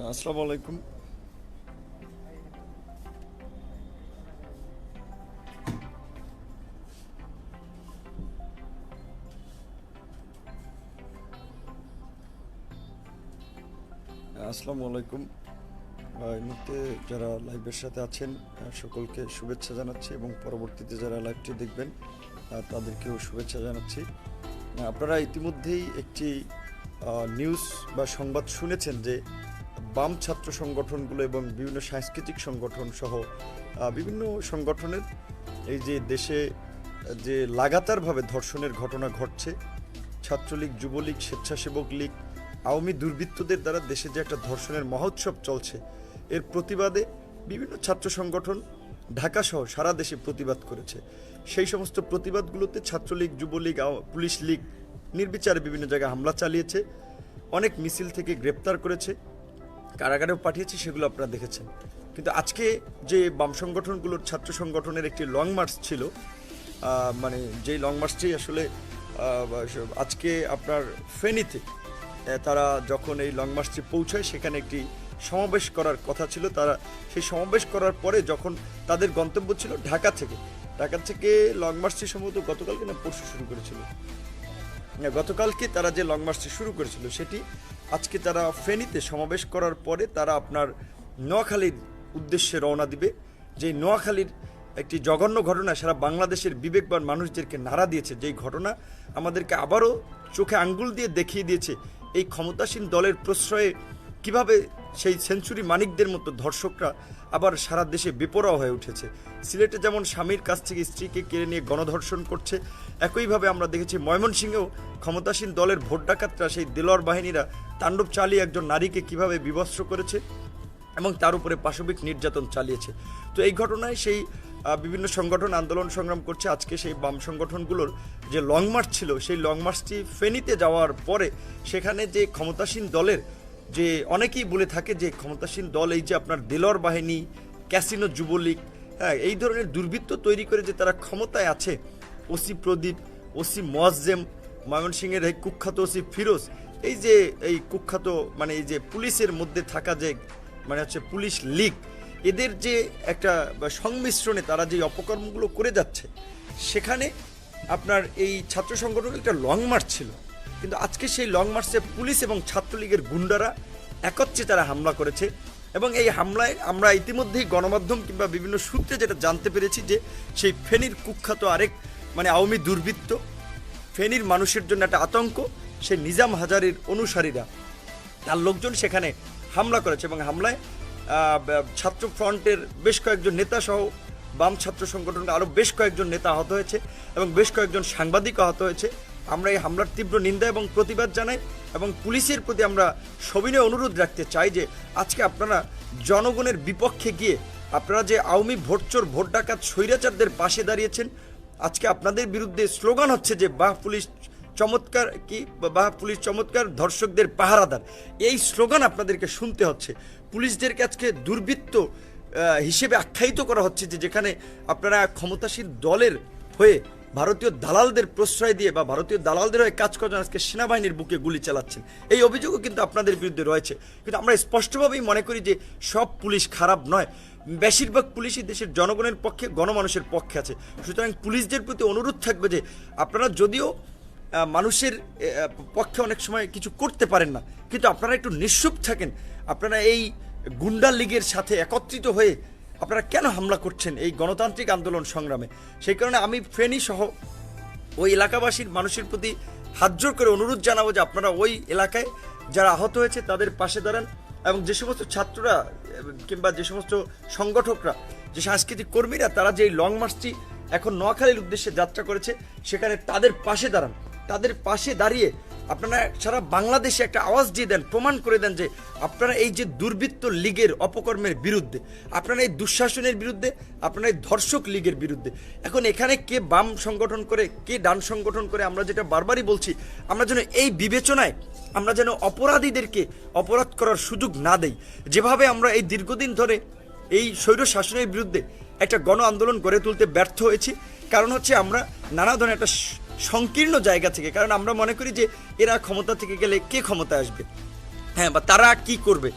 আসসালামু আলাইকুম। আসসালামু আলাইকুম। এই মুহূর্তে যারা লাইভের সাথে আছেন সকলকে শুভেচ্ছা জানাচ্ছি এবং পরবর্তীতে যারা লাইভটি দেখবেন তাদেরকেও শুভেচ্ছা জানাচ্ছি। আপনারা ইতিমধ্যেই একটি নিউজ বা সংবাদ শুনেছেন যে বাম ছাত্র সংগঠনগুলো এবং বিভিন্ন সাংস্কৃতিক সংগঠন সহ বিভিন্ন সংগঠনের এই যে দেশে যে লাগাতারভাবে ধর্ষণের ঘটনা ঘটছে, ছাত্রলীগ, যুবলীগ, স্বেচ্ছাসেবক লীগ, আওয়ামী দুর্বৃত্তদের দ্বারা দেশে যে একটা ধর্ষণের মহোৎসব চলছে, এর প্রতিবাদে বিভিন্ন ছাত্র সংগঠন ঢাকা সহ সারা দেশে প্রতিবাদ করেছে। সেই সমস্ত প্রতিবাদগুলোতে ছাত্রলীগ, যুবলীগ, পুলিশ লীগ নির্বিচারে বিভিন্ন জায়গায় হামলা চালিয়েছে, অনেক মিছিল থেকে গ্রেপ্তার করেছে, কারাগারেও পাঠিয়েছে, সেগুলো আপনারা দেখেছেন। কিন্তু আজকে যে বাম সংগঠনগুলোর ছাত্র সংগঠনের একটি লং মার্চ ছিল, মানে যেই লং মার্চটি আসলে আজকে আপনার ফেনীতে তারা যখন এই লং মার্চটি পৌঁছায় সেখানে একটি সমাবেশ করার কথা ছিল। তারা সেই সমাবেশ করার পরে যখন তাদের গন্তব্য ছিল ঢাকা থেকে লং মার্চটি সম্ভবত গতকালকে না পরশু শুরু করেছিল, গতকালকে তারা যে লং মার্চটি শুরু করেছিল সেটি আজকে তারা ফেনীতে সমাবেশ করার পরে তারা আপনার নোয়াখালীর উদ্দেশ্যে রওনা দিবে। যে নোয়াখালীর একটি জঘন্য ঘটনা সারা বাংলাদেশের বিবেকবান মানুষদেরকে নাড়া দিয়েছে, যেই ঘটনা আমাদেরকে আবারও চোখে আঙ্গুল দিয়ে দেখিয়ে দিয়েছে এই ক্ষমতাসীন দলের প্রশ্রয়ে কিভাবে সেই সেঞ্চুরি মানিকদের মতো ধর্ষকরা আবার সারা দেশে বেপরোয়া হয়ে উঠেছে। সিলেটে যেমন স্বামীর কাছ থেকে স্ত্রীকে কেড়ে নিয়ে গণধর্ষণ করছে, একইভাবে আমরা দেখেছি ময়মনসিংহেও ক্ষমতাসীন দলের ভোট ডাকাতরা, সেই দেলোয়ার বাহিনীরা তাণ্ডব চালিয়ে একজন নারীকে কিভাবে বিবস্ত্র করেছে এবং তার উপরে পাশবিক নির্যাতন চালিয়েছে। তো এই ঘটনায় সেই বিভিন্ন সংগঠন আন্দোলন সংগ্রাম করছে। আজকে সেই বাম সংগঠনগুলোর যে লং মার্চ ছিল, সেই লং মার্চটি ফেনীতে যাওয়ার পরে সেখানে যে ক্ষমতাসীন দলের যে অনেকেই বলে থাকে যে ক্ষমতাসীন দল এই যে আপনার দেলোয়ার বাহিনী, ক্যাসিনো, যুবলীগ, হ্যাঁ, এই ধরনের দুর্বৃত্ত তৈরি করে যে তারা ক্ষমতায় আছে, ওসি প্রদীপ, ওসি মোয়াজ্জেম, ময়মনসিংহের এই কুখ্যাত ওসি ফিরোজ, এই যে এই কুখ্যাত মানে এই যে পুলিশের মধ্যে থাকা যে মানে হচ্ছে পুলিশ লীগ, এদের যে একটা সংমিশ্রণে তারা যে অপকর্মগুলো করে যাচ্ছে, সেখানে আপনার এই ছাত্র সংগঠনের একটা লং মার্চ ছিল। কিন্তু আজকে সেই লং মার্চে পুলিশ এবং ছাত্রলীগের গুন্ডারা একত্রে তারা হামলা করেছে এবং এই হামলায় আমরা ইতিমধ্যেই গণমাধ্যম কিংবা বিভিন্ন সূত্রে যেটা জানতে পেরেছি যে সেই ফেনীর কুখ্যাত আরেক মানে আওয়ামী দুর্বৃত্ত, ফেনীর মানুষের জন্য একটা আতঙ্ক, সেই নিজাম হাজারীর অনুসারীরা, তার লোকজন সেখানে হামলা করেছে এবং হামলায় ছাত্র ফ্রন্টের বেশ কয়েকজন নেতা সহ বাম ছাত্র সংগঠনের আরও বেশ কয়েকজন নেতা আহত হয়েছে এবং বেশ কয়েকজন সাংবাদিক আহত হয়েছে। আমরা এই হামলার তীব্র নিন্দা এবং প্রতিবাদ জানাই এবং পুলিশের প্রতি আমরা সবিনয় অনুরোধ রাখতে চাই যে আজকে আপনারা জনগণের বিপক্ষে গিয়ে আপনারা যে আওয়ামী ভোটচোর, ভোট ডাকাত, স্বৈরাচারদের পাশে দাঁড়িয়েছেন, আজকে আপনাদের বিরুদ্ধে স্লোগান হচ্ছে যে বাহ পুলিশ চমৎকার, কি বাহ পুলিশ চমৎকার, ধর্ষকদের পাহারাদার, এই স্লোগান আপনাদেরকে শুনতে হচ্ছে। পুলিশদেরকে আজকে দুর্বৃত্ত হিসেবে আখ্যায়িত করা হচ্ছে, যে যেখানে আপনারা ক্ষমতাসীন দলের হয়ে ভারতীয় দালালদের প্রশ্রয় দিয়ে বা ভারতীয় দালালদের হয়ে কাজ করেন, আজকে সেনাবাহিনীর বুকে গুলি চালাচ্ছেন, এই অভিযোগও কিন্তু আপনাদের বিরুদ্ধে রয়েছে। কিন্তু আমরা স্পষ্টভাবেই মনে করি যে সব পুলিশ খারাপ নয়, বেশিরভাগ পুলিশই দেশের জনগণের পক্ষে, গণমানুষের পক্ষে আছে। সুতরাং পুলিশদের প্রতি অনুরোধ থাকবে যে আপনারা যদিও মানুষের পক্ষে অনেক সময় কিছু করতে পারেন না, কিন্তু আপনারা একটু নিশ্চুপ থাকেন। আপনারা এই গুন্ডা লীগের সাথে একত্রিত হয়ে আপনারা কেন হামলা করছেন এই গণতান্ত্রিক আন্দোলন সংগ্রামে? সেই কারণে আমি ফেনী সহ ওই এলাকাবাসীর মানুষের প্রতি হাত জোর করে অনুরোধ জানাবো যে আপনারা ওই এলাকায় যারা আহত হয়েছে তাদের পাশে দাঁড়ান এবং যে সমস্ত ছাত্ররা কিংবা যে সমস্ত সংগঠকরা, যে সাংস্কৃতিক কর্মীরা তারা যে লং মার্চটি এখন নোয়াখালীর উদ্দেশ্যে যাত্রা করেছে, সেখানে তাদের পাশে দাঁড়ান। তাদের পাশে দাঁড়িয়ে আপনারা সারা বাংলাদেশে একটা আওয়াজ দিয়ে দেন, প্রমাণ করে দেন যে আপনারা এই যে দুর্বৃত্ত লীগের অপকর্মের বিরুদ্ধে, আপনারা এই দুঃশাসনের বিরুদ্ধে, আপনারা এই ধর্ষক লীগের বিরুদ্ধে। এখন এখানে কে বাম সংগঠন করে, কে ডান সংগঠন করে, আমরা যেটা বারবারই বলছি, আমরা যেন এই বিবেচনায় আমরা যেন অপরাধীদেরকে অপরাধ করার সুযোগ না দেই। যেভাবে আমরা এই দীর্ঘদিন ধরে এই স্বৈর শাসনের বিরুদ্ধে একটা গণ আন্দোলন গড়ে তুলতে ব্যর্থ হয়েছি, কারণ হচ্ছে আমরা নানা ধরনের একটা সংকীর্ণ জায়গা থেকে, কারণ আমরা মনে করি যে এরা ক্ষমতা থেকে গেলে কে ক্ষমতায় আসবে, হ্যাঁ, বা তারা কি করবে,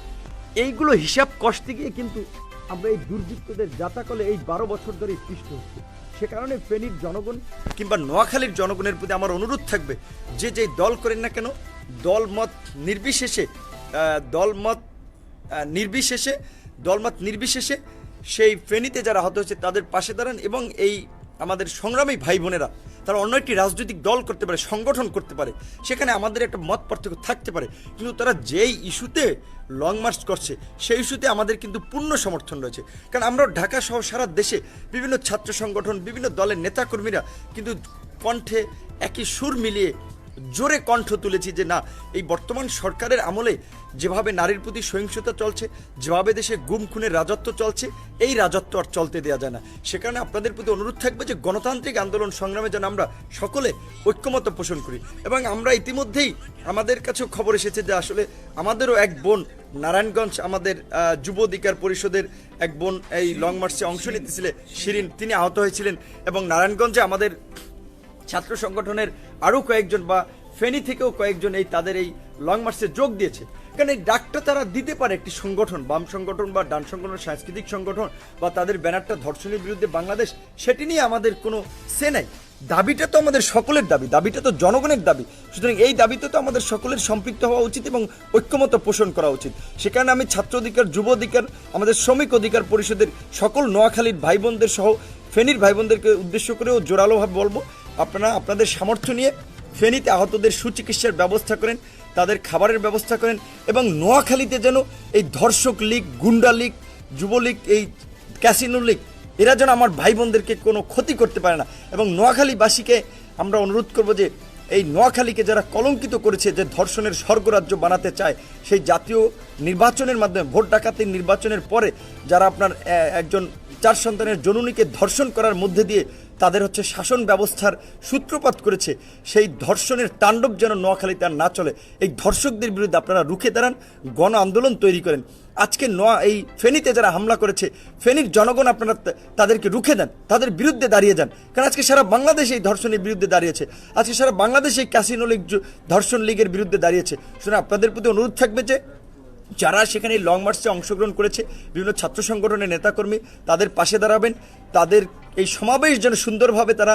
এইগুলো হিসাব কষতে গিয়ে কিন্তু আমরা এই দুর্বৃত্তদের জাতাকলে এই 12 বছর ধরে পিষ্ট হচ্ছে। সে কারণে ফেনীর জনগণ কিংবা নোয়াখালীর জনগণের প্রতি আমার অনুরোধ থাকবে, যে যেই দল করেন না কেন, দলমত নির্বিশেষে সেই ফেনীতে যারা আহত হচ্ছে তাদের পাশে দাঁড়ান, এবং এই আমাদের সংগ্রামী ভাই বোনেরা তারা অন্য একটি রাজনৈতিক দল করতে পারে, সংগঠন করতে পারে, সেখানে আমাদের একটা মত পার্থক্য থাকতে পারে, কিন্তু তারা যেই ইস্যুতে লং মার্চ করছে সেই ইস্যুতে আমাদের কিন্তু পূর্ণ সমর্থন রয়েছে। কারণ আমরা ঢাকা সহ সারা দেশে বিভিন্ন ছাত্র সংগঠন, বিভিন্ন দলের নেতাকর্মীরা কিন্তু কণ্ঠে একই সুর মিলিয়ে জোরে কণ্ঠ তুলেছি যে না, এই বর্তমান সরকারের আমলে যেভাবে নারীর প্রতি সহিংসতা চলছে, যেভাবে দেশে গুম খুনের রাজত্ব চলছে, এই রাজত্ব আর চলতে দেওয়া যায় না। সে কারণে আপনাদের প্রতি অনুরোধ থাকবে যে গণতান্ত্রিক আন্দোলন সংগ্রামে যেন আমরা সকলে ঐক্যমত পোষণ করি। এবং আমরা ইতিমধ্যেই আমাদের কাছেও খবর এসেছে যে আসলে আমাদেরও এক বোন নারায়ণগঞ্জ, আমাদের যুব অধিকার পরিষদের এক বোন এই লং মার্চে অংশ নিতেছিলেন, শিরিন, তিনি আহত হয়েছিলেন। এবং নারায়ণগঞ্জে আমাদের ছাত্র সংগঠনের আরও কয়েকজন বা ফেনী থেকেও কয়েকজন এই তাদের এই লং মার্চে যোগ দিয়েছে। কারণ এই ডাকটা তারা দিতে পারে একটি সংগঠন, বাম সংগঠন বা ডান সংগঠন, সাংস্কৃতিক সংগঠন, বা তাদের ব্যানারটা ধর্ষণের বিরুদ্ধে বাংলাদেশ, সেটি নিয়ে আমাদের কোনো সে নাই। দাবিটা তো আমাদের সকলের দাবি, দাবিটা তো জনগণের দাবি। সুতরাং এই দাবিতে তো আমাদের সকলের সম্পৃক্ত হওয়া উচিত এবং ঐক্যমত পোষণ করা উচিত। সে কারণে আমি ছাত্র অধিকার, যুব অধিকার, আমাদের শ্রমিক অধিকার পরিষদের সকল নোয়াখালীর ভাই বোনদের সহ ফেনীর ভাই বোনদেরকে উদ্দেশ্য করেও জোরালোভাবে বলবো, আপনারা আপনাদের সামর্থ্য নিয়ে ফেনীতে আহতদের সুচিকিৎসার ব্যবস্থা করেন, তাদের খাবারের ব্যবস্থা করেন, এবং নোয়াখালীতে যেন এই ধর্ষক লীগ, গুন্ডা লীগ, যুবলীগ, এই ক্যাসিনো লীগ, এরা যেন আমার ভাই বোনদেরকে কোনো ক্ষতি করতে পারে না। এবং নোয়াখালীবাসীকে আমরা অনুরোধ করব যে এই নোয়াখালীকে যারা কলঙ্কিত করেছে, যে ধর্ষণের স্বর্গরাজ্য বানাতে চায়, সেই জাতীয় নির্বাচনের মাধ্যমে, ভোট ডাকাতির নির্বাচনের পরে যারা আপনার একজন 4 সন্তানের জননীকে ধর্ষণ করার মধ্যে দিয়ে তাদের শাসন ব্যবস্থার সূত্রপাত করেছে, সেই ধর্ষণের তাণ্ডব যেন নোয়াখালীতে আর না চলে। এই ধর্ষকদের বিরুদ্ধে আপনারা রুখে দাঁড়ান, গণ আন্দোলন তৈরি করেন। আজকে এই ফেনীতে যারা হামলা করেছে, ফেনীর জনগণ আপনারা তাদেরকে রুখে দেন, তাদের বিরুদ্ধে দাঁড়িয়ে যান। কারণ আজকে সারা বাংলাদেশ এই ধর্ষণের বিরুদ্ধে দাঁড়িয়েছে, আজকে সারা বাংলাদেশ এই ক্যাসিনো লীগ, ধর্ষণ লীগের বিরুদ্ধে দাঁড়িয়েছে। সুতরাং আপনাদের প্রতি অনুরোধ থাকবে যে যারা সেখানে লং মার্চে অংশগ্রহণ করেছে, বিভিন্ন ছাত্র সংগঠনের নেতাকর্মী, তাদের পাশে দাঁড়াবেন, তাদের এই সমাবেশ যেন সুন্দরভাবে তারা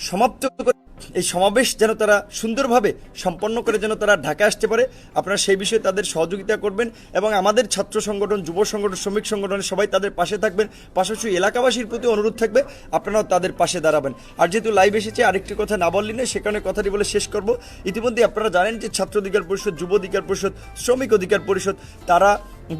সমাপ্ত করে, এই সমাবেশ যেন তারা সুন্দরভাবে সম্পন্ন করে যেন তারা ঢাকায় আসতে পারে, আপনারা সেই বিষয়ে তাদের সহযোগিতা করবেন। এবং আমাদের ছাত্র সংগঠন, যুব সংগঠন, শ্রমিক সংগঠনের সবাই তাদের পাশে থাকবেন। পাশাপাশি এলাকাবাসীর প্রতি অনুরোধ থাকবে আপনারাও তাদের পাশে দাঁড়াবেন। আর যেহেতু লাইভ এসেছে, আরেকটি কথা না বললি না, সে কারণে কথাটি বলে শেষ করব। ইতিমধ্যে আপনারা জানেন যে ছাত্র অধিকার পরিষদ, যুব অধিকার পরিষদ, শ্রমিক অধিকার পরিষদ, তারা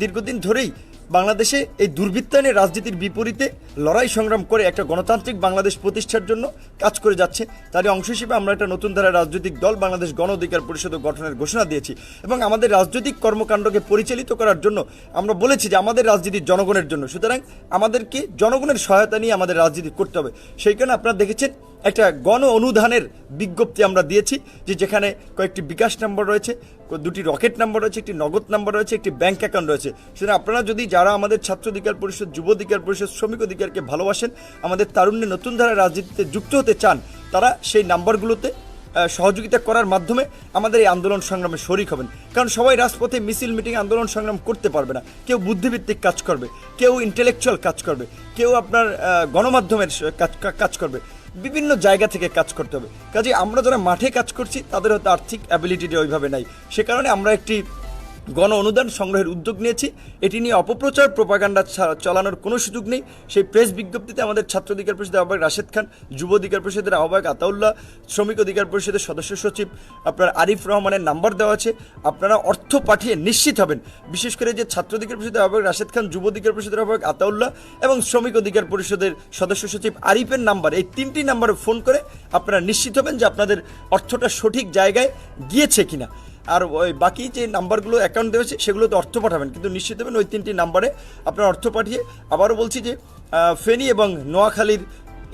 দীর্ঘদিন ধরেই বাংলাদেশে এই দুর্বৃত্তায়নের রাজনীতির বিপরীতে লড়াই সংগ্রাম করে একটা গণতান্ত্রিক বাংলাদেশ প্রতিষ্ঠার জন্য কাজ করে যাচ্ছে। তারই অংশ হিসেবে আমরা একটা নতুন ধারার রাজনৈতিক দল বাংলাদেশ গণ অধিকার পরিষদ গঠনের ঘোষণা দিয়েছি। এবং আমাদের রাজনৈতিক কর্মকাণ্ডকে পরিচালিত করার জন্য আমরা বলেছি যে আমাদের রাজনীতি জনগণের জন্য, সুতরাং আমাদেরকে জনগণের সহায়তা নিয়ে আমাদের রাজনীতি করতে হবে। সেই কারণে আপনারা দেখেছেন একটা গণ অনুদানের বিজ্ঞপ্তি আমরা দিয়েছি, যেখানে কয়েকটি বিকাশ নম্বর রয়েছে, 2টি রকেট নাম্বার রয়েছে, একটি নগদ নাম্বার রয়েছে, একটি ব্যাংক অ্যাকাউন্ট রয়েছে। সুতরাং আপনারা যদি যারা আমাদের ছাত্র অধিকার পরিষদ, যুব অধিকার পরিষদ, শ্রমিক অধিকারকে ভালোবাসেন, আমাদের তারুণ্যে নতুন ধারার রাজনীতিতে যুক্ত হতে চান, তারা সেই নাম্বারগুলোতে সহযোগিতা করার মাধ্যমে আমাদের এই আন্দোলন সংগ্রামে শরিক হবেন। কারণ সবাই রাজপথে মিছিল, মিটিং, আন্দোলন সংগ্রাম করতে পারবে না। কেউ বুদ্ধিভিত্তিক কাজ করবে, কেউ ইন্টেলেকচুয়াল কাজ করবে, কেউ আপনার গণমাধ্যমের কাজ করবে, বিভিন্ন জায়গা থেকে কাজ করতে হবে। কাজে আমরা যারা মাঠে কাজ করছি তাদের হয়তো আর্থিক অ্যাবিলিটিটা ওইভাবে নাই। সে কারণে আমরা একটি গণ অনুদান সংগ্রহের উদ্যোগ নিয়েছি। এটি নিয়ে অপপ্রচার, প্রোপাগান্ডা চালানোর কোনো সুযোগ নেই। সেই প্রেস বিজ্ঞপ্তিতে আমাদের ছাত্র অধিকার পরিষদের আহ্বায়ক রাশেদ খান, যুব অধিকার পরিষদের আহ্বায়ক আতাউল্লাহ, শ্রমিক অধিকার পরিষদের সদস্য সচিব আপনার আরিফ রহমানের নাম্বার দেওয়া আছে। আপনারা অর্থ পাঠিয়ে নিশ্চিত হবেন, বিশেষ করে যে ছাত্র অধিকার পরিষদের আহ্বায়ক রাশেদ খান, যুব অধিকার পরিষদের আহ্বায়ক আতাউল্লাহ এবং শ্রমিক অধিকার পরিষদের সদস্য সচিব আরিফের নাম্বার, এই 3টি নাম্বারে ফোন করে আপনারা নিশ্চিত হবেন যে আপনাদের অর্থটা সঠিক জায়গায় গিয়েছে কিনা। আর ওই বাকি যে নাম্বারগুলো অ্যাকাউন্ট দেওয়া হয়েছে সেগুলোতে অর্থ পাঠাবেন, কিন্তু নিশ্চিত হবেন ওই 3টি নাম্বারে আপনার অর্থ পাঠিয়ে। আবারও বলছি যে ফেনী এবং নোয়াখালীর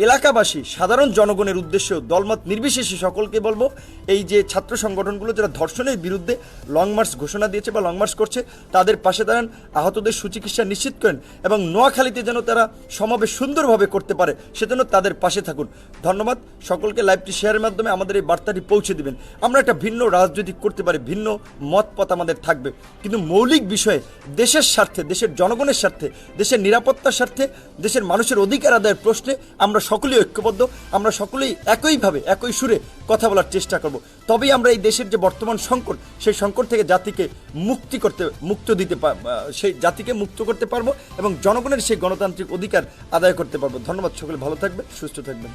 এলাকাবাসী সাধারণ জনগণের উদ্দেশ্যেও দলমত নির্বিশেষে সকলকে বলবো, এই যে ছাত্র সংগঠনগুলো যারা ধর্ষণের বিরুদ্ধে লং মার্চ ঘোষণা দিয়েছে বা লং মার্চ করছে, তাদের পাশে দাঁড়ান, আহতদের সুচিকিৎসা নিশ্চিত করেন এবং নোয়াখালীতে যেন তারা সমাবেশ সুন্দরভাবে করতে পারে সেজন্য তাদের পাশে থাকুন। ধন্যবাদ সকলকে। লাইভটি শেয়ারের মাধ্যমে আমাদের এই বার্তাটি পৌঁছে দিবেন। আমরা একটা ভিন্ন রাজনৈতিক করতে পারি, ভিন্ন মতপথ আমাদের থাকবে, কিন্তু মৌলিক বিষয়ে দেশের স্বার্থে, দেশের জনগণের স্বার্থে, দেশের নিরাপত্তার স্বার্থে, দেশের মানুষের অধিকার আদায়ের প্রশ্নে আমরা সকলেই ঐক্যবদ্ধ, আমরা সকলেই একইভাবে একই সুরে কথা বলার চেষ্টা করব। তবেই আমরা এই দেশের যে বর্তমান সংকট, সেই সংকট থেকে জাতিকে সেই জাতিকে মুক্ত করতে পারবো এবং জনগণের সেই গণতান্ত্রিক অধিকার আদায় করতে পারবো। ধন্যবাদ, সকলে ভালো থাকবেন, সুস্থ থাকবেন।